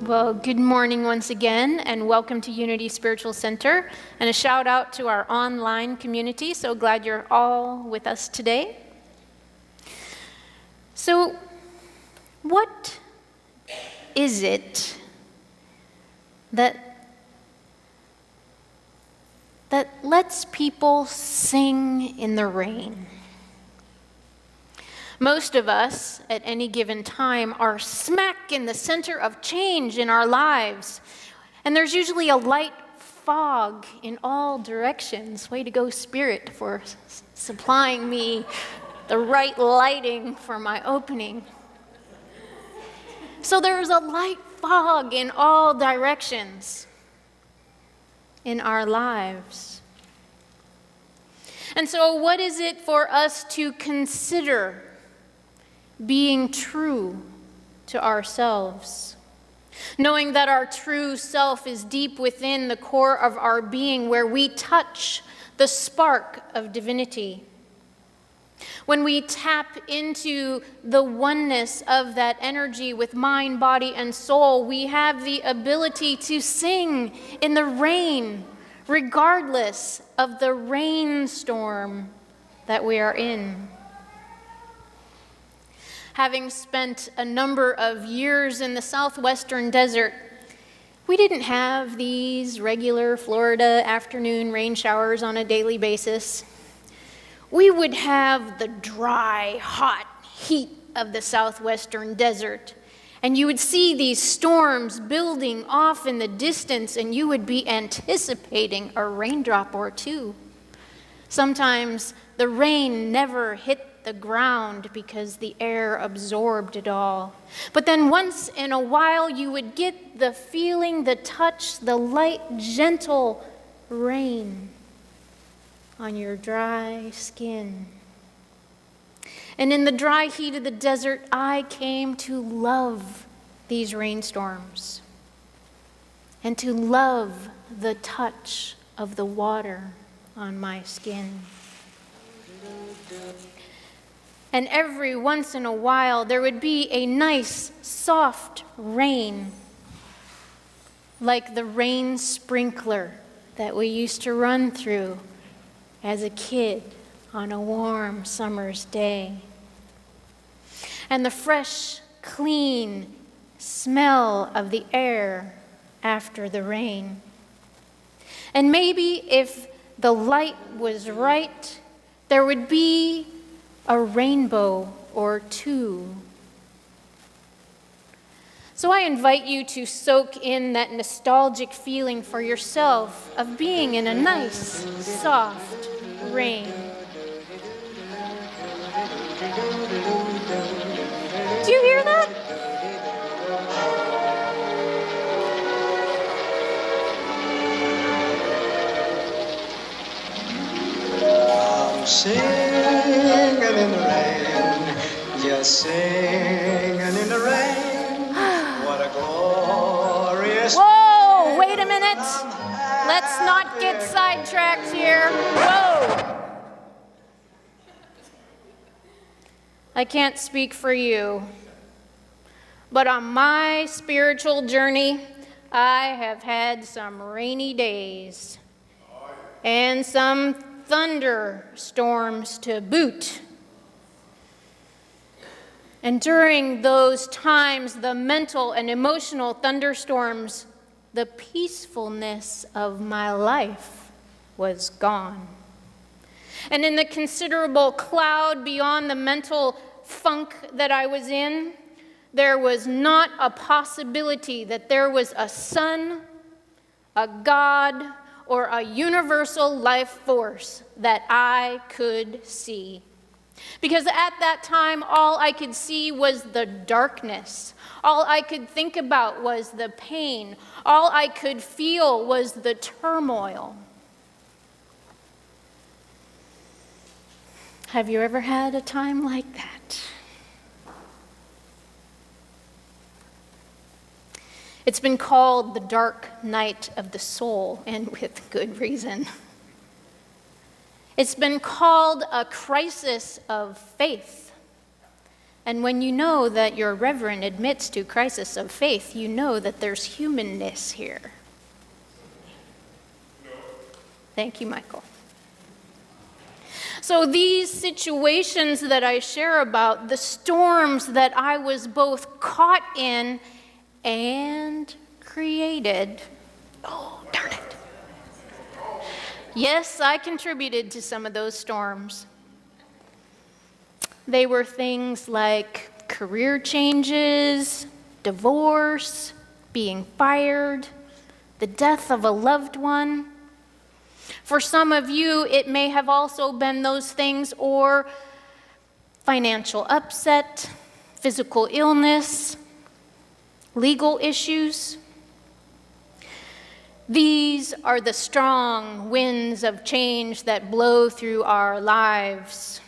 Well, good morning once again, and welcome to Unity Spiritual Center, and a shout out to our online community. So glad you're all with us today. So, what is it that lets people sing in the rain? Most of us, at any given time, are smack in the center of change in our lives. And there's usually a light fog in all directions. Way to go, Spirit, for supplying me the right lighting for my opening. So there's a light fog in all directions in our lives. And so what is it for us to consider being true to ourselves, knowing that our true self is deep within the core of our being, where we touch the spark of divinity? When we tap into the oneness of that energy with mind, body, and soul, we have the ability to sing in the rain, regardless of the rainstorm that we are in. Having spent a number of years in the southwestern desert, we didn't have these regular Florida afternoon rain showers on a daily basis. We would have the dry, hot heat of the southwestern desert, and you would see these storms building off in the distance, and you would be anticipating a raindrop or two. Sometimes the rain never hit the ground because the air absorbed it all. But then once in a while, you would get the feeling, the touch, the light, gentle rain on your dry skin. And in the dry heat of the desert, I came to love these rainstorms and to love the touch of the water on my skin. And every once in a while, there would be a nice, soft rain, like the rain sprinkler that we used to run through as a kid on a warm summer's day. And the fresh, clean smell of the air after the rain. And maybe if the light was right, there would be a rainbow or two. So I invite you to soak in that nostalgic feeling for yourself of being in a nice, soft rain. Do you hear that? I'm singing in the rain, just singing in the rain. What a glorious. Whoa, wait a minute. Let's not get sidetracked here. Whoa. I can't speak for you, but on my spiritual journey, I have had some rainy days and some thunderstorms to boot. And during those times, the mental and emotional thunderstorms, the peacefulness of my life was gone. And in the considerable cloud beyond the mental funk that I was in, there was not a possibility that there was a sun, a God, or a universal life force that I could see. Because at that time, all I could see was the darkness. All I could think about was the pain. All I could feel was the turmoil. Have you ever had a time like that? It's been called the dark night of the soul, and with good reason. It's been called a crisis of faith, And when you know that your reverend admits to crisis of faith, you know that there's humanness here. Thank you, Michael. So these situations that I share about, the storms that I was both caught in and created, oh, darn it. Yes, I contributed to some of those storms. They were things like career changes, divorce, being fired, the death of a loved one. For some of you, it may have also been those things, or financial upset, physical illness, legal issues. These are the strong winds of change that blow through our lives.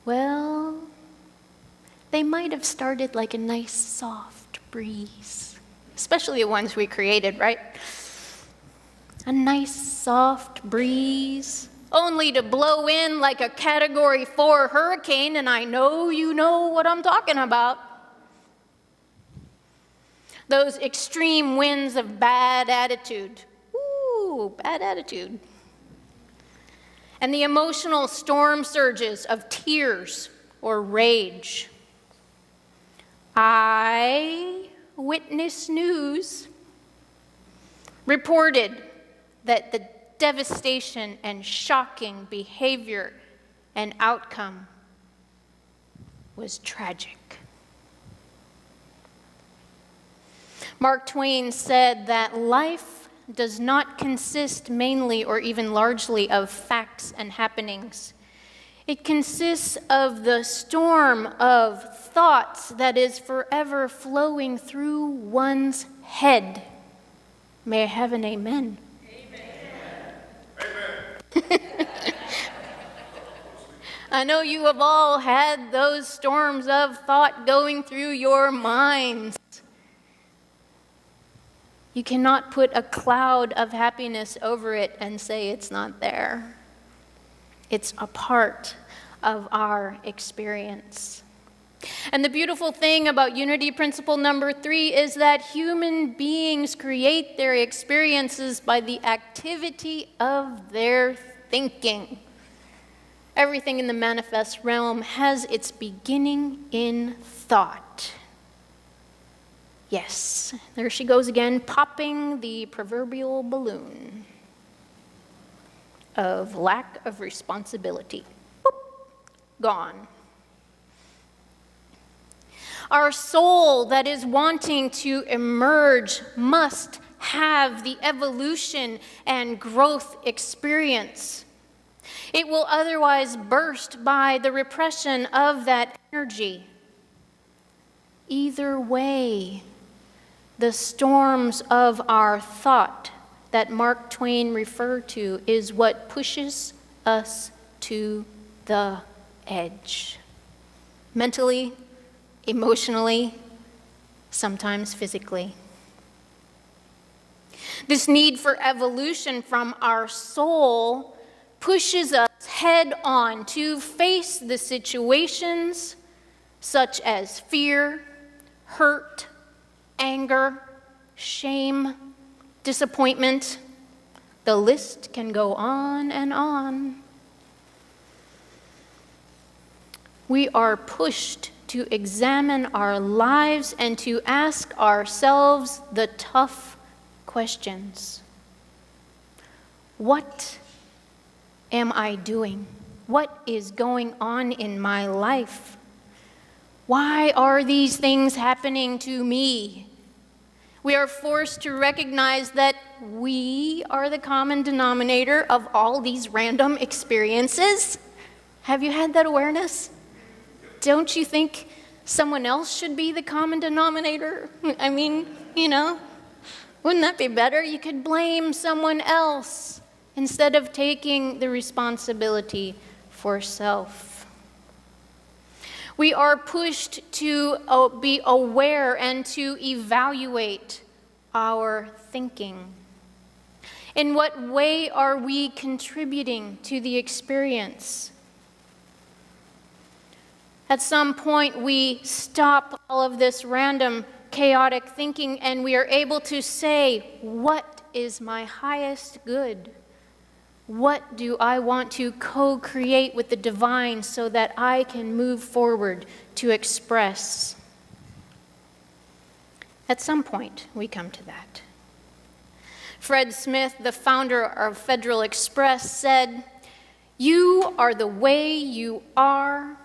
Well, they might have started like a nice soft breeze, especially the ones we created, right? A nice soft breeze, only to blow in like a Category 4 hurricane, and I know you know what I'm talking about. Those extreme winds of bad attitude. Ooh, bad attitude. And the emotional storm surges of tears or rage. Eyewitness News reported that the devastation and shocking behavior and outcome was tragic. Mark Twain said that life does not consist mainly or even largely of facts and happenings. It consists of the storm of thoughts that is forever flowing through one's head. May I have an amen? I know you have all had those storms of thought going through your minds. You cannot put a cloud of happiness over it and say it's not there. It's a part of our experience. And the beautiful thing about unity principle number 3 is that human beings create their experiences by the activity of their thinking. Everything in the manifest realm has its beginning in thought. Yes, there she goes again, popping the proverbial balloon of lack of responsibility. Boop, gone. Our soul that is wanting to emerge must have the evolution and growth experience. It will otherwise burst by the repression of that energy. Either way, the storms of our thought that Mark Twain referred to is what pushes us to the edge. Mentally, emotionally, sometimes physically. This need for evolution from our soul pushes us head on to face the situations such as fear, hurt, anger, shame, disappointment. The list can go on and on. We are pushed to examine our lives and to ask ourselves the tough questions. What am I doing? What is going on in my life? Why are these things happening to me? We are forced to recognize that we are the common denominator of all these random experiences. Have you had that awareness? Don't you think someone else should be the common denominator? I mean, wouldn't that be better? You could blame someone else instead of taking the responsibility for self. We are pushed to be aware and to evaluate our thinking. In what way are we contributing to the experience? At some point, we stop all of this random, chaotic thinking, and we are able to say, what is my highest good? What do I want to co-create with the divine so that I can move forward to express? At some point, we come to that. Fred Smith, the founder of Federal Express, said, "You are the way you are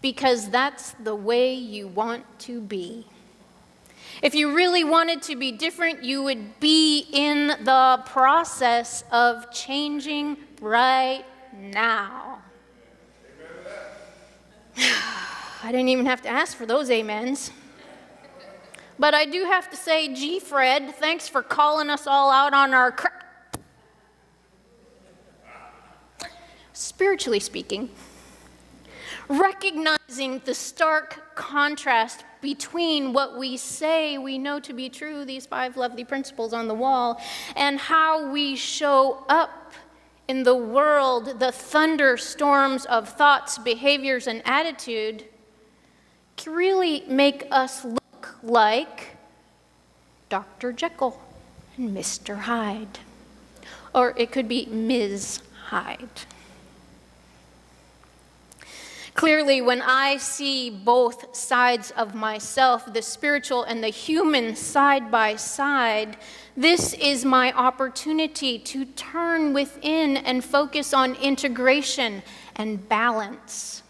because that's the way you want to be." If you really wanted to be different, you would be in the process of changing right now. I didn't even have to ask for those amens. But I do have to say, gee, Fred, thanks for calling us all out on our Spiritually speaking, recognizing the stark contrast between what we say we know to be true, these 5 lovely principles on the wall, and how we show up in the world, the thunderstorms of thoughts, behaviors, and attitude, can really make us look like Dr. Jekyll and Mr. Hyde. Or it could be Ms. Hyde. Clearly, when I see both sides of myself, the spiritual and the human side by side, this is my opportunity to turn within and focus on integration and balance.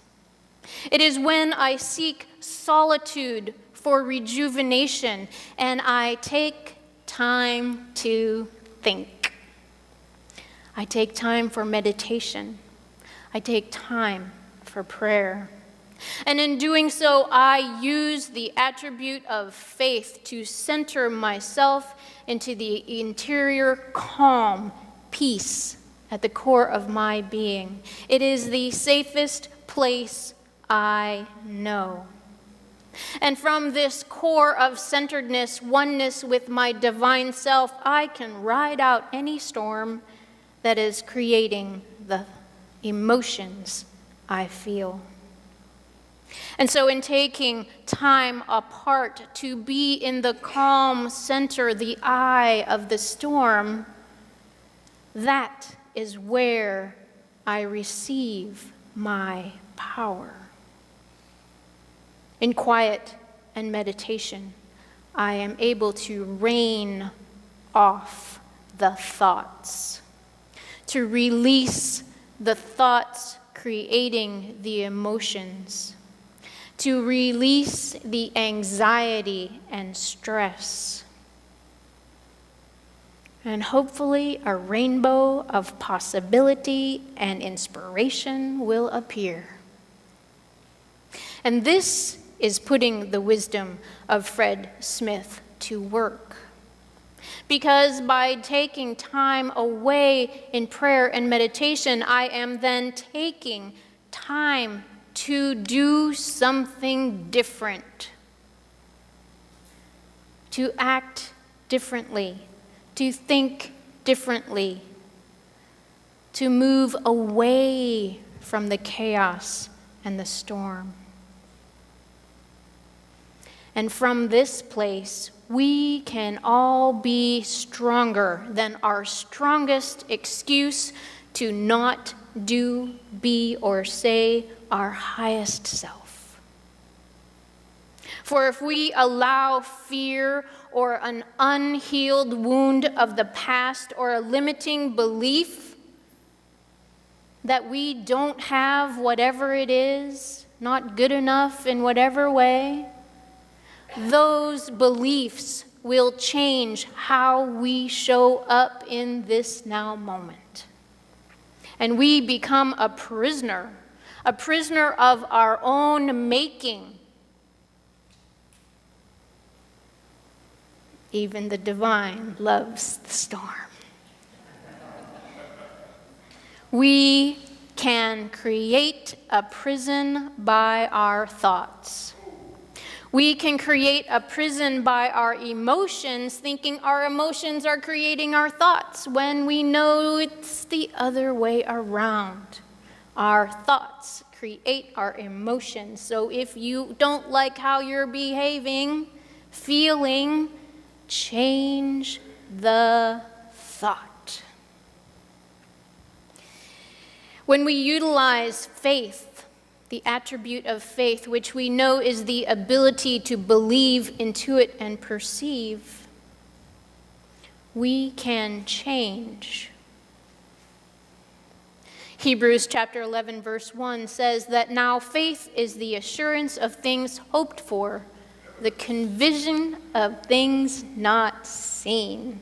It is when I seek solitude for rejuvenation and I take time to think. I take time for meditation. I take time for prayer. And in doing so, I use the attribute of faith to center myself into the interior calm, peace at the core of my being. It is the safest place I know. And from this core of centeredness, oneness with my divine self, I can ride out any storm that is creating the emotions I feel. And so in taking time apart to be in the calm center, the eye of the storm, that is where I receive my power. In quiet and meditation, I am able to rein off the thoughts, to release the thoughts creating the emotions, to release the anxiety and stress. And hopefully a rainbow of possibility and inspiration will appear. And this is putting the wisdom of Fred Smith to work. Because by taking time away in prayer and meditation, I am then taking time to do something different, to act differently, to think differently, to move away from the chaos and the storm. And from this place, we can all be stronger than our strongest excuse to not do, be, or say our highest self. For if we allow fear or an unhealed wound of the past or a limiting belief that we don't have whatever it is, not good enough in whatever way, those beliefs will change how we show up in this now moment. And we become a prisoner of our own making. Even the divine loves the storm. We can create a prison by our thoughts. We can create a prison by our emotions, thinking our emotions are creating our thoughts, when we know it's the other way around. Our thoughts create our emotions. So if you don't like how you're behaving, feeling, change the thought. When we utilize faith, the attribute of faith, which we know is the ability to believe, intuit, and perceive, we can change. Hebrews chapter 11, verse 1 says that now faith is the assurance of things hoped for, the conviction of things not seen.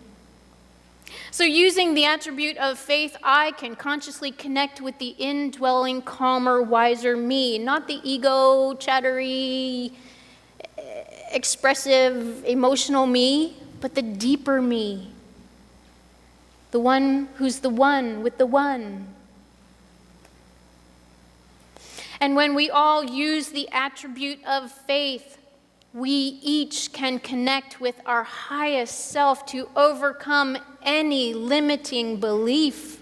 So using the attribute of faith, I can consciously connect with the indwelling, calmer, wiser me, not the ego, chattery, expressive, emotional me, but the deeper me, the one who's the one with the one. And when we all use the attribute of faith, we each can connect with our highest self to overcome any limiting belief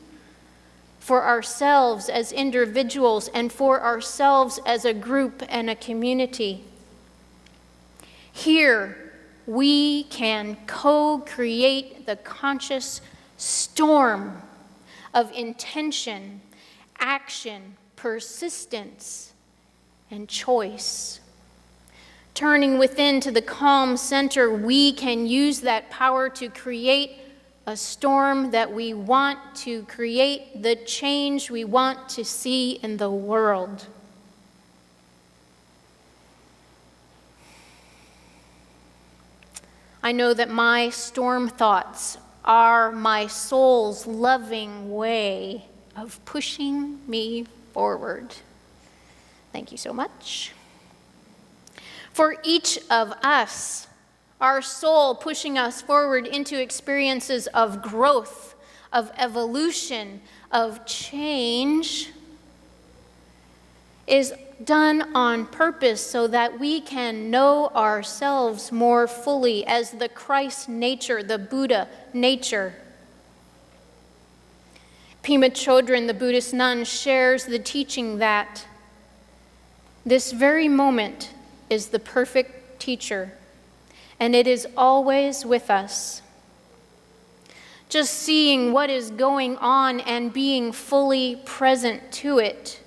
for ourselves as individuals and for ourselves as a group and a community. Here, we can co-create the conscious storm of intention, action, persistence, and choice. Turning within to the calm center, we can use that power to create a storm that we want to create, the change we want to see in the world. I know that my storm thoughts are my soul's loving way of pushing me forward. Thank you so much. For each of us, our soul pushing us forward into experiences of growth, of evolution, of change, is done on purpose so that we can know ourselves more fully as the Christ nature, the Buddha nature. Pema Chodron, the Buddhist nun, shares the teaching that this very moment is the perfect teacher, and it is always with us. Just seeing what is going on and being fully present to it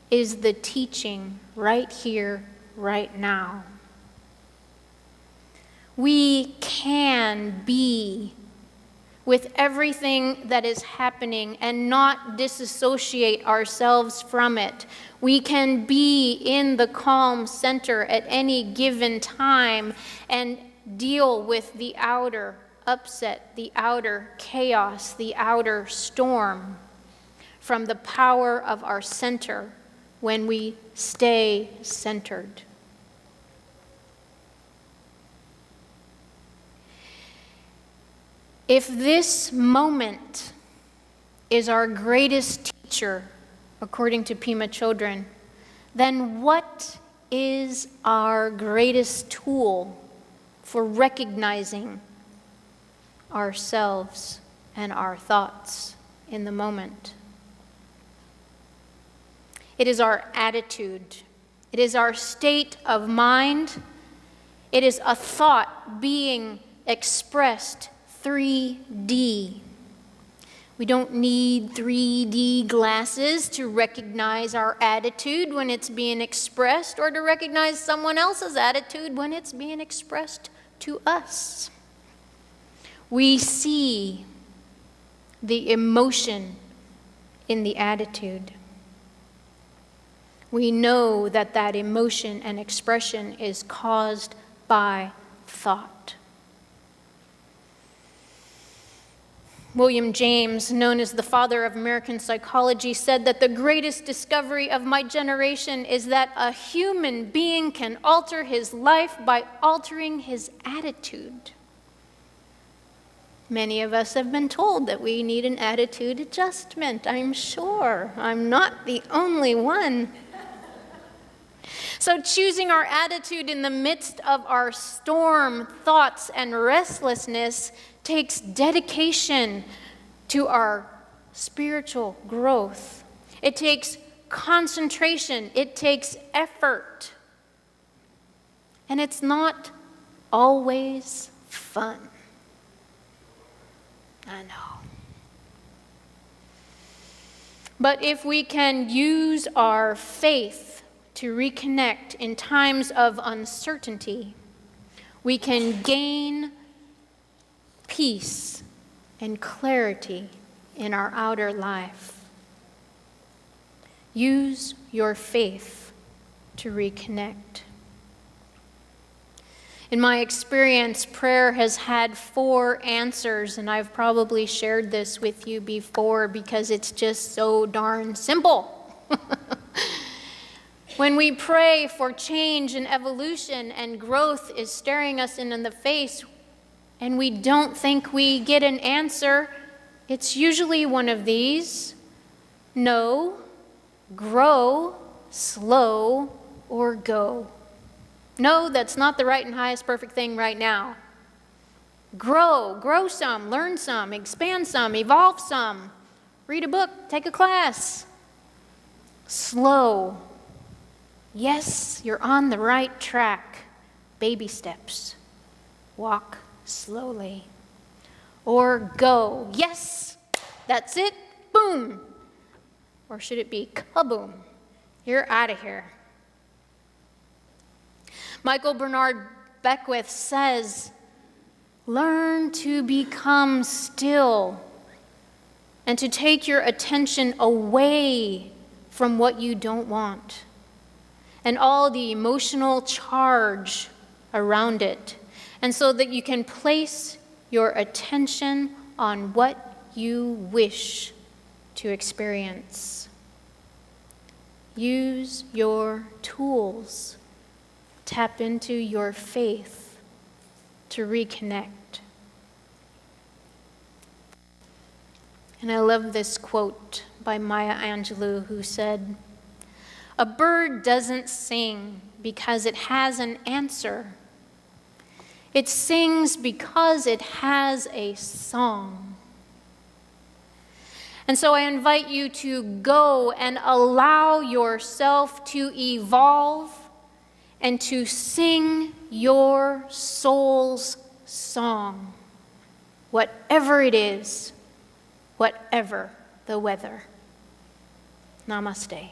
is the teaching right here, right now. We can be with everything that is happening and not disassociate ourselves from it. We can be in the calm center at any given time and deal with the outer upset, the outer chaos, the outer storm from the power of our center when we stay centered. If this moment is our greatest teacher, according to Pema Chodron, then what is our greatest tool for recognizing ourselves and our thoughts in the moment? It is our attitude. It is our state of mind. It is a thought being expressed 3D. We don't need 3D glasses to recognize our attitude when it's being expressed or to recognize someone else's attitude when it's being expressed to us. We see the emotion in the attitude. We know that that emotion and expression is caused by thought. William James, known as the father of American psychology, said that the greatest discovery of my generation is that a human being can alter his life by altering his attitude. Many of us have been told that we need an attitude adjustment, I'm sure. I'm not the only one. So choosing our attitude in the midst of our storm, thoughts, and restlessness takes dedication to our spiritual growth. It takes concentration, it takes effort. And it's not always fun. I know. But if we can use our faith to reconnect in times of uncertainty, we can gain peace and clarity in our outer life. Use your faith to reconnect. In my experience, prayer has had 4 answers, and I've probably shared this with you before because it's just so darn simple. When we pray for change and evolution and growth is staring us in the face, and we don't think we get an answer, it's usually one of these: no, grow, slow, or go. No, that's not the right and highest perfect thing right now. Grow some, learn some, expand some, evolve some. Read a book, take a class. Slow. Yes, you're on the right track. Baby steps. Walk slowly. Or go. Yes, that's it. Boom. Or should it be kaboom? You're out of here. Michael Bernard Beckwith says, learn to become still and to take your attention away from what you don't want and all the emotional charge around it, and so that you can place your attention on what you wish to experience. Use your tools. Tap into your faith to reconnect. And I love this quote by Maya Angelou, who said, "A bird doesn't sing because it has an answer. It sings because it has a song." And so I invite you to go and allow yourself to evolve and to sing your soul's song, whatever it is, whatever the weather. Namaste.